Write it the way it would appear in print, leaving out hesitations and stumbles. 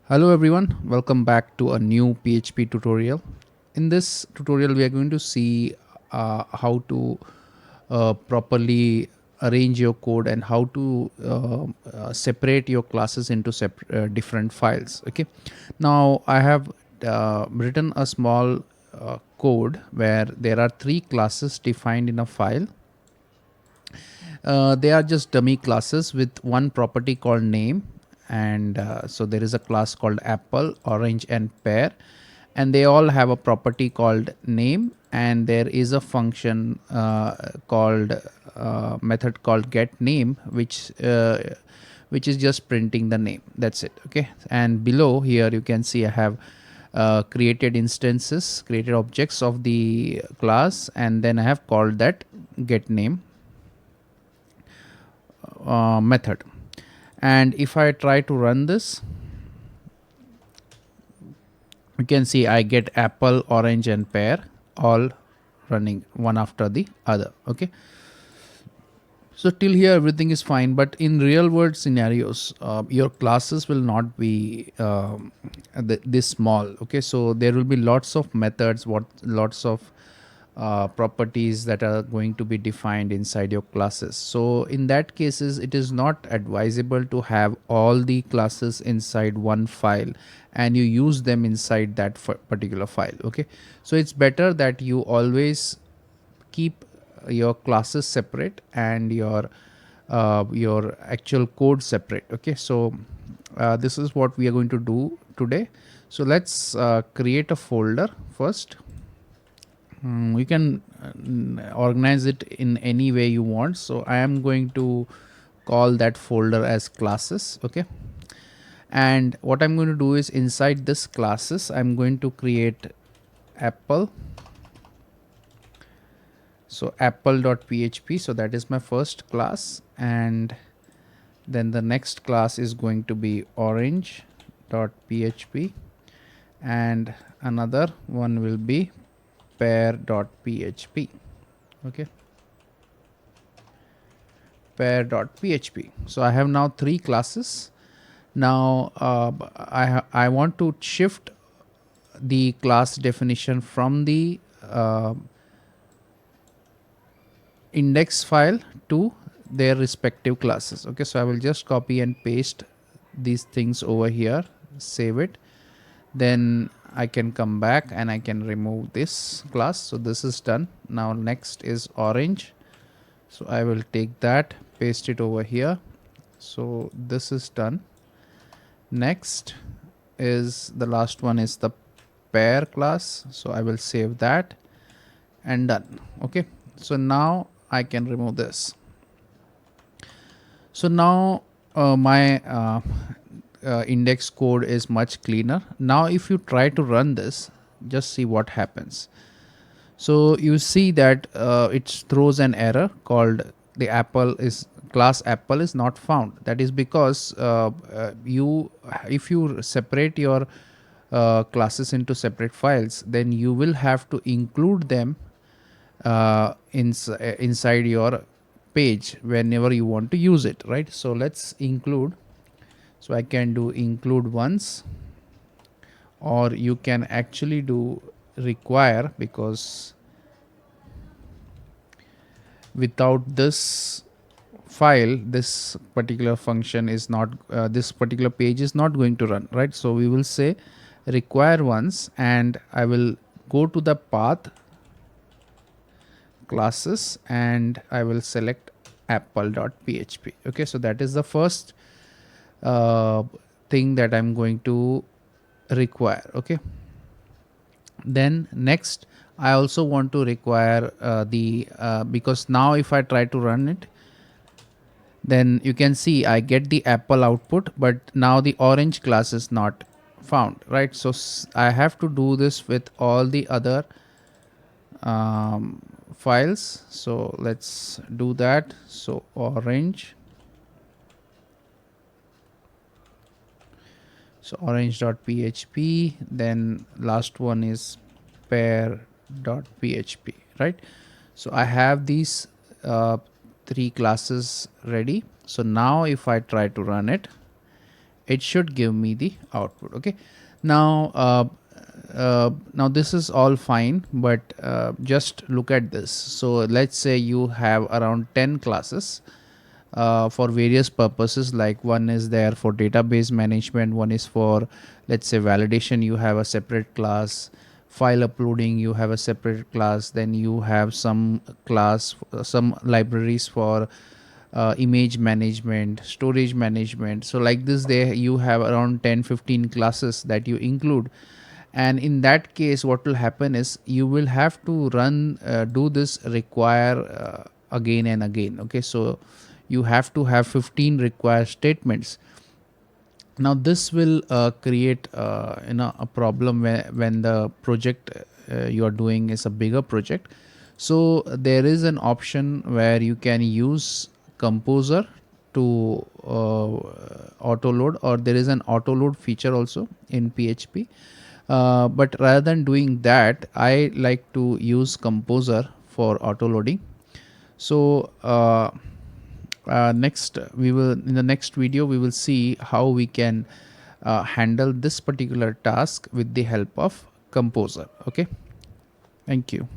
Hello everyone, welcome back to a new PHP tutorial. In this tutorial, we are going to see how to properly arrange your code and how to separate your classes into different files. Okay, now I have written a small code where there are three classes defined in a file. They are just dummy classes with one property called name, and so there is a class called apple, orange, and pear, and they all have a property called name, and there is a function called method called get name, which is just printing the name. That's it. Okay, and below here you can see I have created instances, created objects of the class, and then I have called that get name method. And if I try to run this, you can see I get apple, orange, and pear all running one after the other. Okay, so till here everything is fine, but in real world scenarios your classes will not be this small. Okay, so there will be lots of methods, lots of properties that are going to be defined inside your classes. So in that cases it is not advisable to have all the classes inside one file and you use them inside that particular file. Okay, so it's better that you always keep your classes separate and your actual code separate. Okay, so this is what we are going to do today. So let's create a folder first. You can organize it in any way you want, so I am going to call that folder as classes. Okay, and what I'm going to do is inside this classes I'm going to create apple. So apple.php, so that is my first class, and then the next class is going to be orange.php, and another one will be pear.php. Okay, pear.php. So I have now three classes. Now I want to shift the class definition from the index file to their respective classes. Okay, so I will just copy and paste these things over here, save it, then I can come back and I can remove this class. So this is done. Now next is orange, so I will take that, paste it over here. So this is done. Next is the last one is the pear class, so I will save that and done. Okay, so now I can remove this. So now my index code is much cleaner. Now if you try to run this, just see what happens. So you see that it throws an error called the apple is class apple is not found. That is because you if you separate your classes into separate files, then you will have to include them inside your page whenever you want to use it, right? So let's include. So I can do include once, or you can actually do require, because without this file this particular function is not this particular page is not going to run, right? So we will say require once, and I will go to the path classes and I will select apple.php. Okay, so that is the first thing that I'm going to require. Okay, then next I also want to require the because now if I try to run it, then you can see I get the apple output, but now the orange class is not found, right? So I have to do this with all the other files. So let's do that. So orange, so orange.php, then last one is pear.php, right? So I have these three classes ready. So now if I try to run it, it should give me the output. Okay, now now this is all fine, but just look at this. So let's say you have around 10 classes for various purposes, like one is there for database management, one is for, let's say, validation, you have a separate class, file uploading you have a separate class, then you have some class, some libraries for image management, storage management. So like this, there you have around 10-15 classes that you include. And in that case, what will happen is you will have to run do this require again and again. Okay, so you have to have 15 require statements. Now this will create a problem when the project you are doing is a bigger project. So there is an option where you can use Composer to auto load, or there is an auto load feature also in PHP. But rather than doing that, I like to use Composer for auto loading. So next we will, in the next video, we will see how we can handle this particular task with the help of Composer. Okay, thank you.